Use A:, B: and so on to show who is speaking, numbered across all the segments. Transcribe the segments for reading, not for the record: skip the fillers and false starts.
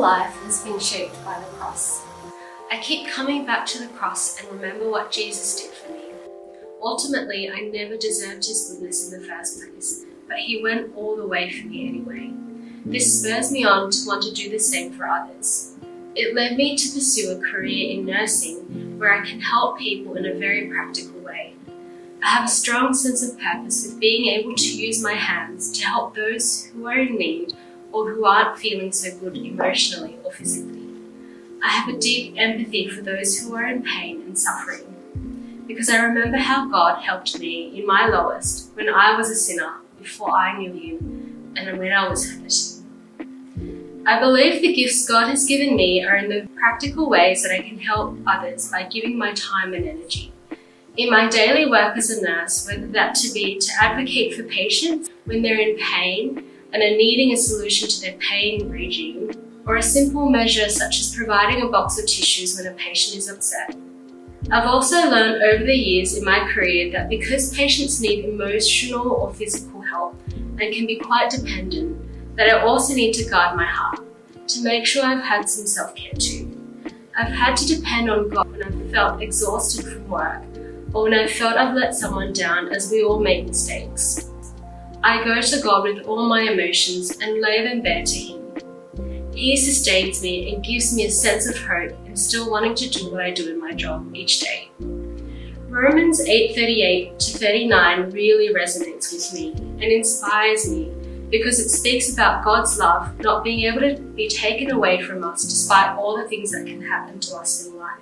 A: life has been shaped by the cross. I keep coming back to the cross and remember what Jesus did for me. Ultimately, I never deserved his goodness in the first place, but he went all the way for me anyway. This spurs me on to want to do the same for others. It led me to pursue a career in nursing where I can help people in a very practical way. I have a strong sense of purpose with being able to use my hands to help those who are in need or who aren't feeling so good emotionally or physically. I have a deep empathy for those who are in pain and suffering, because I remember how God helped me in my lowest when I was a sinner before I knew him and when I was hurting. I believe the gifts God has given me are in the practical ways that I can help others by giving my time and energy. In my daily work as a nurse, whether that to be to advocate for patients when they're in pain and are needing a solution to their pain regime, or a simple measure such as providing a box of tissues when a patient is upset. I've also learned over the years in my career that because patients need emotional or physical help and can be quite dependent, that I also need to guard my heart to make sure I've had some self-care too. I've had to depend on God when I've felt exhausted from work or when I've felt I've let someone down, as we all make mistakes. I go to God with all my emotions and lay them bare to him. He sustains me and gives me a sense of hope and still wanting to do what I do in my job each day. Romans 8:38-39 really resonates with me and inspires me because it speaks about God's love not being able to be taken away from us despite all the things that can happen to us in life.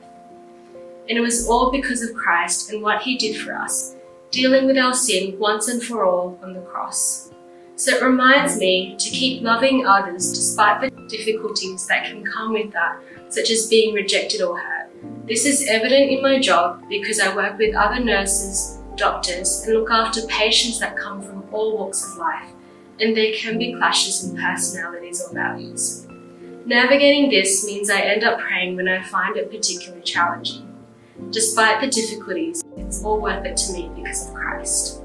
A: And it was all because of Christ and what he did for us, dealing with our sin once and for all on the cross. So it reminds me to keep loving others despite the difficulties that can come with that, such as being rejected or hurt. This is evident in my job because I work with other nurses, doctors, and look after patients that come from all walks of life, and there can be clashes in personalities or values. Navigating this means I end up praying when I find it particularly challenging. Despite the difficulties, it's all worth it to me because of Christ.